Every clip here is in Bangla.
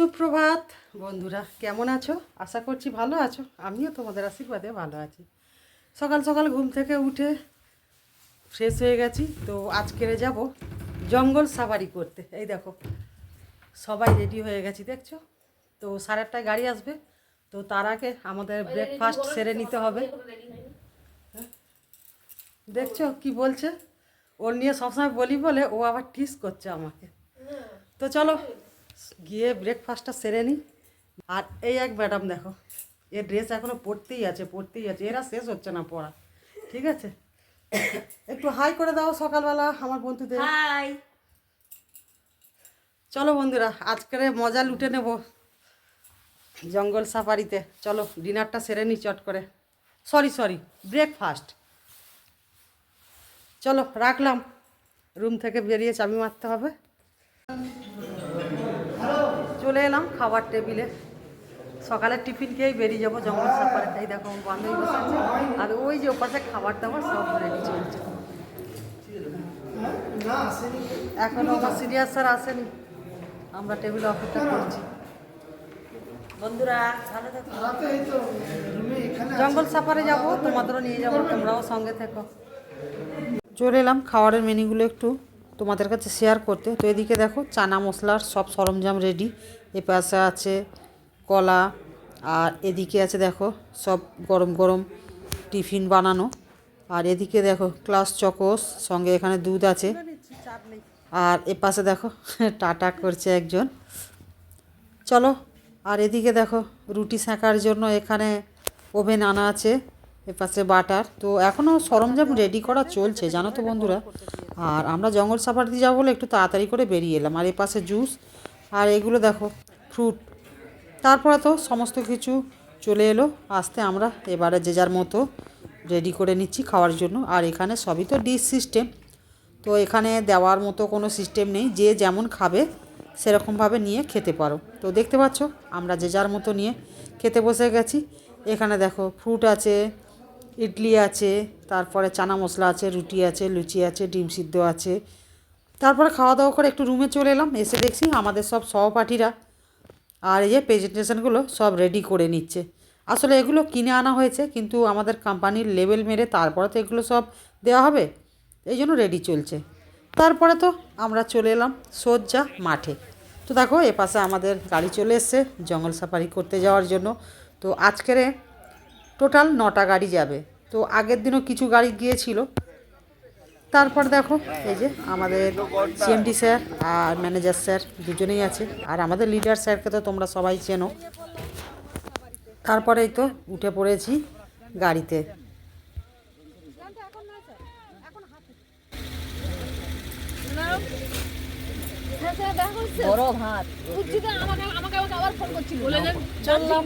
সুপ্রভাত বন্ধুরা, কেমন আছো? আশা করছি ভালো আছো। আমিও তোমাদের আশীর্বাদে ভালো আছি। সকাল সকাল ঘুম থেকে উঠে ফ্রেশ হয়ে গেছি। তো আজকের যাব জঙ্গল সাফারি করতে। এই দেখো সবাই রেডি হয়ে গেছি, দেখছো তো 8:30টায় গাড়ি আসবে। তো তার আগে আমাদের ব্রেকফাস্ট সেরে নিতে হবে। দেখছো কি বলছে, ওর নিয়ে সবসময় বলি বলে ও আবার টিস করছে আমাকে। তো চলো গিয়ে ব্রেকফাস্টটা সেরে নিই। আর এই এক ম্যাডাম দেখো, এর ড্রেস এখনও পরতেই আছে। এরা শেষ হচ্ছে না পড়া। ঠিক আছে, একটু হাই করে দাও সকালবেলা আমার বন্ধুদের। হাই। চলো বন্ধুরা, আজকের মজা লুটে নেব জঙ্গল সাফারিতে। চলো ডিনারটা সেরে নিই চট করে। Sorry breakfast. চলো রাখলাম, রুম থেকে বেরিয়ে চাবি মারতে হবে। চলে এলাম খাবার টেবিলে। সকালের টিফিন খেয়েই বেরিয়ে যাবো জঙ্গল সাফারি। এই দেখো আমার বান্ধবী বসে আছে, আর ওই যে ওপাশে খাবার দাবার সব রেডি চলছে। এখনও আমার সিনিয়র স্যার আসেনি, আমরা টেবিলে অপেক্ষা করছি। বন্ধুরা ভালো থাকো। জঙ্গল সাফারি যাব, তোমাদেরও নিয়ে যাবো, তোমরাও সঙ্গে থেকো। চলে এলাম খাবারের মেনুগুলো একটু তোমাদের কাছে শেয়ার করতে। তো এদিকে দেখো চানা মশলার সব সরঞ্জাম রেডি। এ পাশে আছে কলা, আর এদিকে আছে দেখো সব গরম গরম টিফিন বানানো। আর এদিকে দেখো ক্লাস চকোস, সঙ্গে এখানে দুধ আছে। আর এ পাশে দেখো টাটা করছে একজন। চলো, আর এদিকে দেখো রুটি সেঁকার জন্য এখানে ওভেন আনা আছে, এপাশে বাটার। তো এখনও সরঞ্জাম রেডি করা চলছে জানো তো বন্ধুরা। আর আমরা জঙ্গল সাফারিতে যাবো বলে একটু তাড়াতাড়ি করে বেরিয়ে এলাম। আর এপাশে জুস, আর এগুলো দেখো ফ্রুট। তারপরে তো সমস্ত কিছু চলে এলো আসতে, আমরা এবারে যে যার মতো রেডি করে নিচ্ছি খাওয়ার জন্য। আর এখানে সবই তো ডিশ সিস্টেম, তো এখানে দেওয়ার মতো কোনো সিস্টেম নেই, যে যেমন খাবে সেরকমভাবে নিয়ে খেতে পারো। তো দেখতে পাচ্ছ আমরা যে যার মতো নিয়ে খেতে বসে গেছি। এখানে দেখো ফ্রুট আছে, ইডলি আছে, তারপরে চানা মশলা আছে, রুটি আছে, লুচি আছে, ডিম সিদ্ধ আছে। তারপরে খাওয়া দাওয়া করে একটু রুমে চলে এলাম। এসে দেখছি আমাদের সব সহপাঠীরা আর এই যে প্রেজেন্টেশনগুলো সব রেডি করে নিচ্ছে। আসলে এগুলো কিনে আনা হয়েছে, কিন্তু আমাদের কোম্পানির লেবেল মেরে তারপরে তো এগুলো সব দেওয়া হবে, এই জন্য রেডি চলছে। তারপরে তো আমরা চলে এলাম সোজা মাঠে। তো দেখো এপাশে আমাদের গাড়ি চলে এসছে জঙ্গল সাফারি করতে যাওয়ার জন্য। তো আজকের টোটাল 9টা গাড়ি যাবে। তো আগের দিনও কিছু গাড়ি গিয়েছিল। তারপর দেখো এই যে আমাদের সিএমডি স্যার আর ম্যানেজার স্যার দুজনেই আছে, আর আমাদের লিডার স্যারকে তো তোমরা সবাই চেনো। তারপরেই তো উঠে পড়েছি গাড়িতে। বড় ভাত চললাম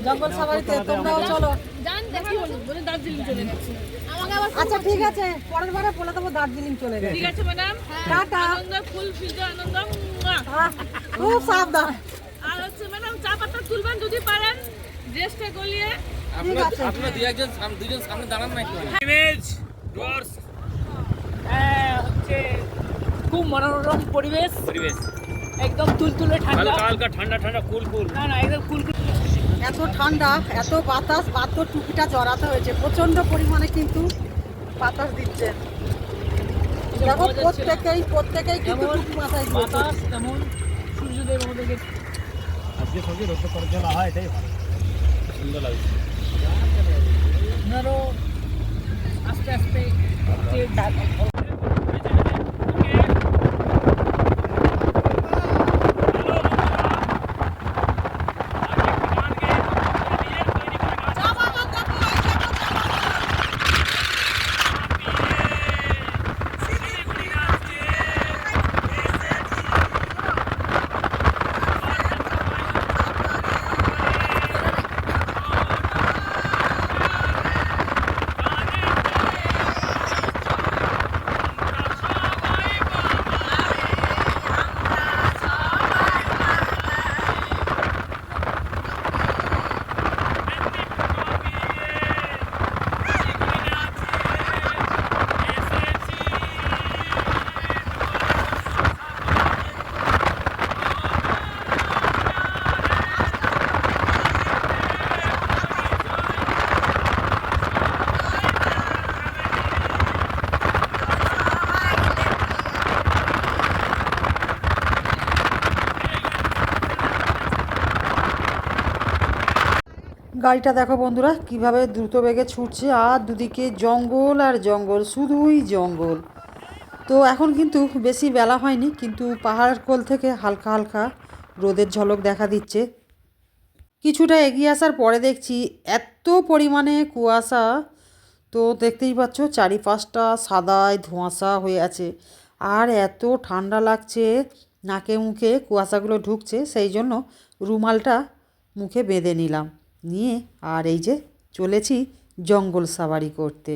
জঙ্গল সাফারিতে, তোমরাও চলো। আচ্ছা ঠিক আছে, পরের বারে বলে দেবো দার্জিলিং চলে গেছে। ঠিক আছে ম্যাডাম, টাটা। আনন্দ ফুল ফিলতে আনন্দ। খুব সাবধান। আর হচ্ছে ম্যাডাম চা পাতা তুলবেন যদি পারেন, ড্রেসটা গলিয়ে। ঠিক আছে। আপনারা দুজন সামনে দাঁড়ান না একটু। ইমেজ ডোরস হচ্ছে খুব মনোরম পরিবেশ, একদম তুলতুলে ঠান্ডা, হালকা ঠান্ডা ঠান্ডা কুল না একদম কুল। এত ঠান্ডা, এত বাতাস, বাধ্য টুপিটা জড়াতে হয়েছে প্রচন্ড পরিমাণে, কিন্তু বাতাস দিচ্ছে। দেখো প্রত্যেকেই কিন্তু টুপি মাথায় দিয়েছে। বাতাস তেমন, সূর্যদেব আমাদেরকে আজকে সবজি রোদ করে চলা হয়, এটাই ভালো, সুন্দর লাগছে। আপনারও আস্তে আস্তে গাড়িটা দেখো বন্ধুরা কিভাবে দ্রুত বেগে ছুটছে, আর দুদিকে জঙ্গল আর জঙ্গল, শুধুই জঙ্গল। তো এখন কিন্তু বেশি বেলা হয়নি, কিন্তু পাহাড়ের কোল থেকে হালকা হালকা রোদের ঝলক দেখা দিচ্ছে। কিছুটা এগিয়ে আসার পরে দেখছি এত পরিমাণে কুয়াশা, তো দেখতেই পাচ্ছ চারিপাশটা সাদায় ধোঁয়াশা হয়ে আছে, আর এত ঠান্ডা লাগছে, নাকে মুখে কুয়াশাগুলো ঢুকছে, সেই জন্য রুমালটা মুখে বেঁধে নিলাম, নিয়ে আর এই যে চলেছি জঙ্গল সাফারি করতে।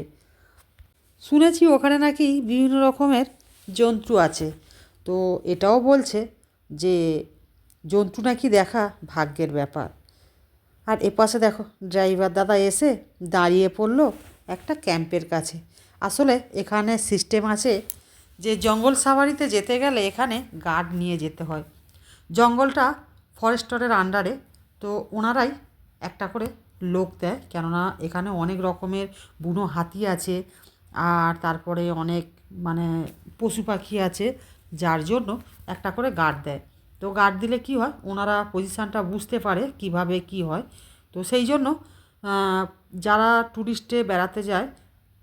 শুনেছি ওখানে নাকি বিভিন্ন রকমের জন্তু আছে, তো এটাও বলছে যে জন্তু নাকি দেখা ভাগ্যের ব্যাপার। আর এপাশে দেখো ড্রাইভার দাদা এসে দাঁড়িয়ে পড়লো একটা ক্যাম্পের কাছে। আসলে এখানে সিস্টেম আছে যে জঙ্গল সাফারিতে যেতে গেলে এখানে গার্ড নিয়ে যেতে হয়। জঙ্গলটা ফরেস্টরের আন্ডারে, তো ওনারাই একটা করে লোক দেয়, কেননা এখানে অনেক রকমের বুনো হাতি আছে, আর তারপরে অনেক মানে পশু পাখি আছে, যার জন্য একটা করে গার্ড দেয়। তো গার্ড দিলে কি হয়, ওনারা পজিশানটা বুঝতে পারে কিভাবে কি হয়। তো সেই জন্য যারা ট্যুরিস্টে বেড়াতে যায়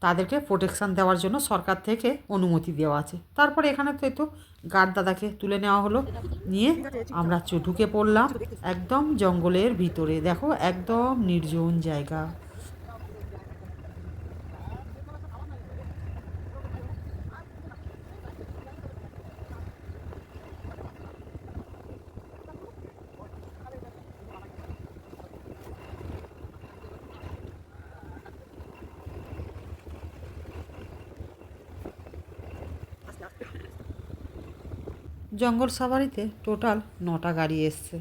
তাদেরকে প্রোটেকশান দেওয়ার জন্য সরকার থেকে অনুমতি দেওয়া আছে। তারপরে এখানে তো এই তো গার্ড দাদাকে তুলে নেওয়া হলো, নিয়ে আমরা ঢুকে পড়লাম একদম জঙ্গলের ভিতরে। দেখো একদম নির্জন জায়গা। জঙ্গল সাফারিতে টোটাল 9টা গাড়ি এসছে,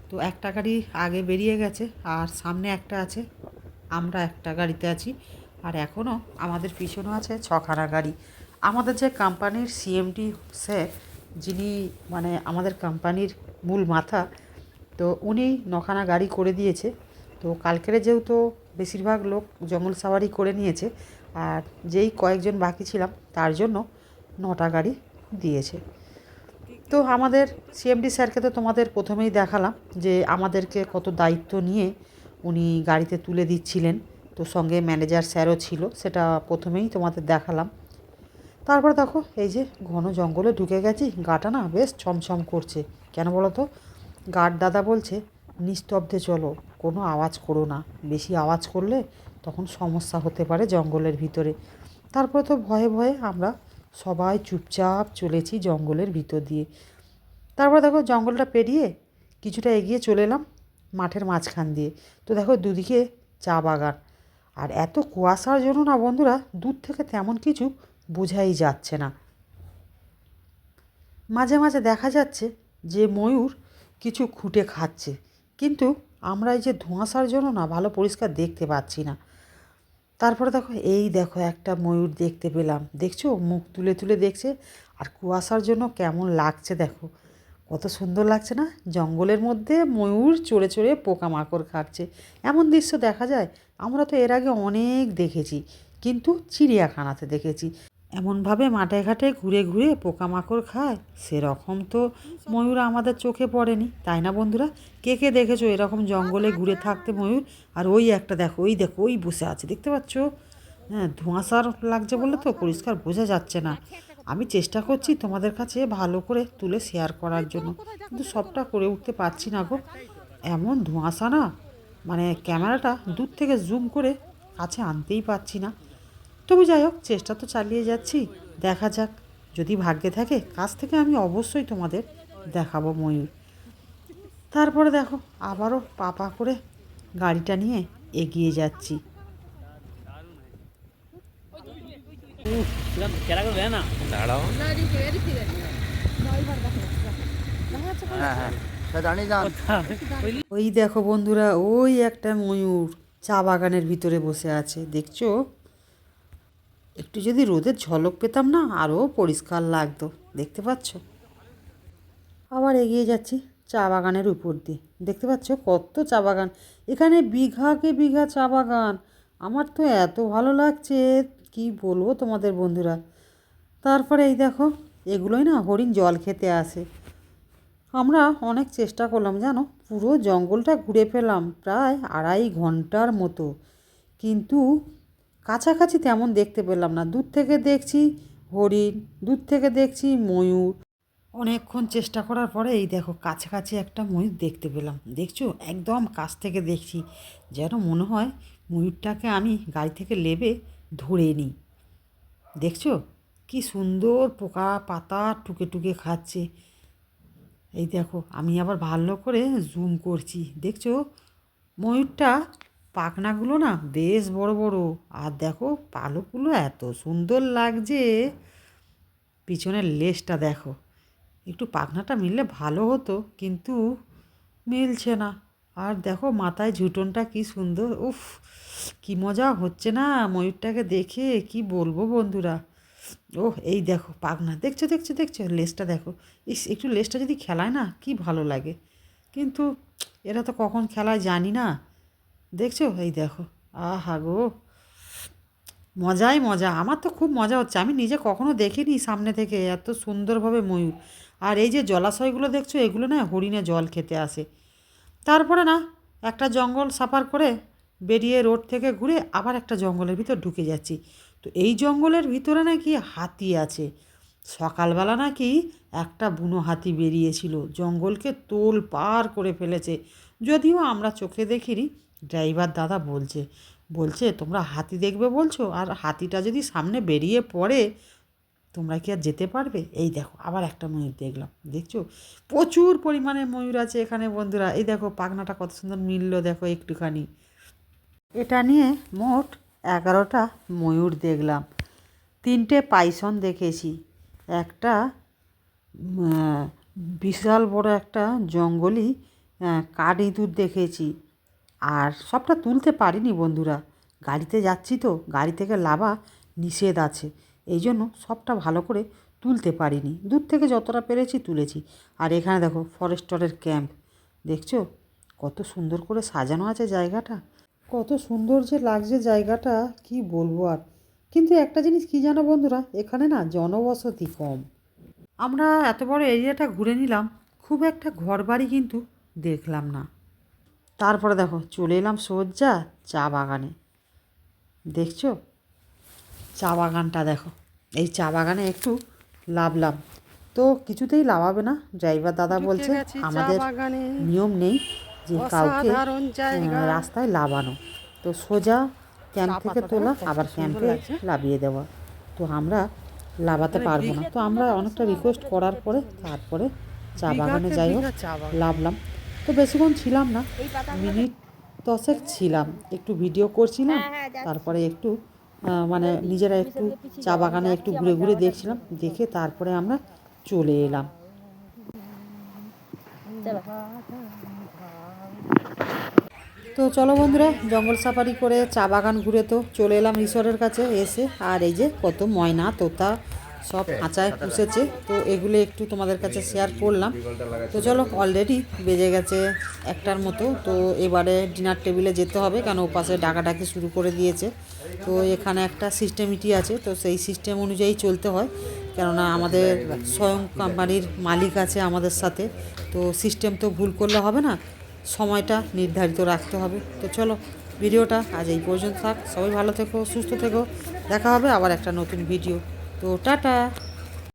তো একটা গাড়ি আগে বেরিয়ে গেছে, আর সামনে একটা আছে, আমরা একটা গাড়িতে আছি, আর এখনও আমাদের পিছনেও আছে 6খানা গাড়ি। আমাদের যে কোম্পানির সিএমডি স্যার, যিনি মানে আমাদের কোম্পানির মূল মাথা, তো উনি 9খানা গাড়ি করে দিয়েছে। তো কালকেরে যেহেতু বেশিরভাগ লোক জঙ্গল সাফারি করে নিয়েছে, আর যেই কয়েকজন বাকি ছিলাম তার জন্য 9টা গাড়ি দিয়েছে। তো আমাদের সিএমডি স্যারকে তো তোমাদের প্রথমেই দেখালাম যে আমাদেরকে কত দায়িত্ব নিয়ে উনি গাড়িতে তুলে দিচ্ছিলেন, তো সঙ্গে ম্যানেজার স্যারও ছিল, সেটা প্রথমেই তোমাদের দেখালাম। তারপর দেখো এই যে ঘন জঙ্গলে ঢুকে গেছি, গাটা না বেশ ছমছম করছে। কেন বলো তো, গার্ড দাদা বলছে নিস্তব্ধে চলো, কোনো আওয়াজ করো না, বেশি আওয়াজ করলে তখন সমস্যা হতে পারে জঙ্গলের ভিতরে। তারপরে তো ভয়ে ভয়ে আমরা সবাই চুপচাপ চলেছি জঙ্গলের ভিতর দিয়ে। তারপর দেখো জঙ্গলটা পেরিয়ে কিছুটা এগিয়ে চলে এলাম মাঠের মাঝখান দিয়ে। তো দেখো দুদিকে চা বাগান, আর এত কুয়াশার জন্য না বন্ধুরা দূর থেকে তেমন কিছু বোঝাই যাচ্ছে না। মাঝে মাঝে দেখা যাচ্ছে যে ময়ূর কিছু খুঁটে খাচ্ছে, কিন্তু আমরা এই যে ধোঁয়াশার জন্য না ভালো পরিষ্কার দেখতে পাচ্ছি না। তারপরে দেখো এই দেখো একটা ময়ূর দেখতে পেলাম, দেখছো মুখ তুলে তুলে দেখছে, আর কুয়াশার জন্য কেমন লাগছে দেখো, কত সুন্দর লাগছে না, জঙ্গলের মধ্যে ময়ূর চড়ে চড়ে পোকামাকড় খাচ্ছে। এমন দৃশ্য দেখা যায় আমরা তো এর আগে অনেক দেখেছি, কিন্তু চিড়িয়াখানাতে দেখেছি। এমনভাবে মাঠে ঘাটে ঘুরে ঘুরে পোকামাকড় খায়, সেরকম তো ময়ূর আমাদের চোখে পড়েনি, তাই না বন্ধুরা? কে কে দেখেছো এরকম জঙ্গলে ঘুরে থাকতে ময়ূর? আর ওই একটা দেখো, ওই দেখো ওই বসে আছে, দেখতে পাচ্ছ? হ্যাঁ, ধোঁয়াশার লাগছে বলে তো পরিষ্কার বোঝা যাচ্ছে না। আমি চেষ্টা করছি তোমাদের কাছে ভালো করে তুলে শেয়ার করার জন্য, কিন্তু সবটা করে উঠতে পারছি না গো, এমন ধোঁয়াশা না, মানে ক্যামেরাটা দূর থেকে জুম করে কাছে আনতেই পারছি না। তবু যাই হোক, চেষ্টা তো চালিয়ে যাচ্ছি, দেখা যাক, যদি ভাগ্যে থাকে কাছ থেকে আমি অবশ্যই তোমাদের দেখাবো ময়ূর। তারপরে দেখো আবারও পা করে গাড়িটা নিয়ে এগিয়ে যাচ্ছি। ওই দেখো বন্ধুরা, ওই একটা ময়ূর চা বাগানের ভিতরে বসে আছে, দেখছো? একটু যদি রোদের ঝলক পেতাম না আরও পরিষ্কার লাগতো, দেখতে পাচ্ছ? আবার এগিয়ে যাচ্ছি চা বাগানের উপর দিয়ে, দেখতে পাচ্ছ কত চা বাগান, এখানে বিঘাকে বিঘা চা বাগান। আমার তো এত ভালো লাগছে কি বলবো তোমাদের বন্ধুরা। তারপরে এই দেখো এগুলোই না হরিণ জল খেতে আসে, আমরা অনেক চেষ্টা করলাম জানো, পুরো জঙ্গলটা ঘুরে ফেললাম প্রায় 2.5 ঘন্টার মতো, কিন্তু কাছাকাছি তেমন দেখতে পেলাম না। দূর থেকে দেখছি হরিণ, দূর থেকে দেখছি ময়ূর। অনেকক্ষণ চেষ্টা করার পরে এই দেখো কাছাকাছি একটা ময়ূর দেখতে পেলাম। দেখছো, একদম কাছ থেকে দেখছি, যেন মনে হয় ময়ূরটাকে আমি গাড়ি থেকে নেবে ধরে নিই। দেখছো কি সুন্দর পোকা পাতা টুকে টুকে খাচ্ছে। এই দেখো আমি আবার ভালো করে জুম করছি, দেখছো ময়ূরটা পাখনাগুলো না বেশ বড় বড়, আর দেখো পালকগুলো এত সুন্দর লাগছে। পিছনের লেজটা দেখো, একটু পাখনাটা মিললে ভালো হতো, কিন্তু মিলছে না। আর দেখো মাথায় ঝুঁটনটা কি সুন্দর, উফ কি মজা হচ্ছে না ময়ূরটাকে দেখে, কি বলবো বন্ধুরা। ওহ এই দেখো পাখনা, দেখছো দেখছো দেখছো লেজটা দেখো, ইস একটু লেজটা যদি খেলায় না কি ভালো লাগে, কিন্তু এরা তো কখন খেলায় জানি না। দেখছো এই দেখো, আহা গো মজাই মজা, আমার তো খুব মজা হচ্ছে। আমি নিজে কখনো দেখিনি সামনে থেকে এত সুন্দরভাবে ময়ূর। আর এই যে জলাশয়গুলো দেখছো, এগুলো না হরিণে জল খেতে আসে। তারপরে না একটা জঙ্গল সাফার করে বেরিয়ে রোড থেকে ঘুরে আবার একটা জঙ্গলের ভিতর ঢুকে যাচ্ছি। তো এই জঙ্গলের ভিতরে নাকি হাতি আছে। সকালবেলা নাকি একটা বুনো হাতি বেরিয়েছিল, জঙ্গলকে তোল পার করে ফেলেছে। যদিও আমরা চোখে দেখিনি, ড্রাইভার দাদা বলছে তোমরা হাতি দেখবে বলছো, আর হাতিটা যদি সামনে বেরিয়ে পড়ে তোমরা কি আর যেতে পারবে। এই দেখো আবার একটা ময়ূর দেখলাম, দেখছো প্রচুর পরিমাণে ময়ূর আছে এখানে বন্ধুরা। এই দেখো পাখনাটা কত সুন্দর মিললো দেখো একটুখানি। এটা নিয়ে মোট 11টা ময়ূর দেখলাম, 3টে পাইসন দেখেছি, একটা বিশাল বড় একটা জঙ্গলি কাঠ ইঁদুর দেখেছি। আর সবটা তুলতে পারিনি বন্ধুরা, গাড়িতে যাচ্ছি তো, গাড়ি থেকে লাভা নিষেধ আছে, এই জন্য সবটা ভালো করে তুলতে পারিনি। দূর থেকে যতটা পেরেছি তুলেছি। আর এখানে দেখো ফরেস্টরের ক্যাম্প, দেখছো কত সুন্দর করে সাজানো আছে জায়গাটা, কত সুন্দর যে লাগছে জায়গাটা কি বলবো আর। কিন্তু একটা জিনিস কি জানো বন্ধুরা, এখানে না জনবসতি কম। আমরা এত বড় এরিয়াটা ঘুরে নিলাম, খুব একটা ঘরবাড়ি কিন্তু দেখলাম না। তারপরে দেখো চলে এলাম সোজা চা বাগানে। দেখছো চা বাগানটা দেখো, এই চা বাগানে একটু লাভলাম, তো কিছুতেই লাভাবে না। ড্রাইভার দাদা বলছে আমাদের নিয়ম নেই যে কাউকে রাস্তায় লাভানো, তো সোজা ক্যাম্প থেকে তোলা আবার ক্যাম্পে লাভিয়ে দেওয়া, তো আমরা লাভাতে পারবো না। তো আমরা অনেকটা রিকোয়েস্ট করার পরে তারপরে চা বাগানে যাই হোক লাভলাম। তো বেশিক্ষণ ছিলাম না, মিনিট 10 ছিলাম, একটু ভিডিও করছিলাম, তারপরে একটু মানে নিজেরা একটু চা বাগানে একটু ঘুরে ঘুরে দেখছিলাম, দেখে তারপরে আমরা চলে এলাম। তো চলো বন্ধুরা, জঙ্গল সাফারি করে চা বাগান ঘুরে তো চলে এলাম রিসর্টের কাছে এসে। আর এই যে কত ময়না তোতা সব খাঁচায় পুষেছে, তো এগুলো একটু তোমাদের কাছে শেয়ার করলাম। তো চলো অলরেডি বেজে গেছে 1টার মতো, তো এবারে ডিনার টেবিলে যেতে হবে, কারণ ওপাশে ডাকাডাকি শুরু করে দিয়েছে। তো এখানে একটা সিস্টেমিটি আছে, তো সেই সিস্টেম অনুযায়ী চলতে হয়, কেননা আমাদের স্বয়ং কোম্পানির মালিক আছে আমাদের সাথে, তো সিস্টেম তো ভুল করলে হবে না, সময়টা নির্ধারিত রাখতে হবে। তো চলো ভিডিওটা আজ এই পর্যন্ত থাক, সবাই ভালো থেকো সুস্থ থেকো, দেখা হবে আবার একটা নতুন ভিডিও। তো টাটা।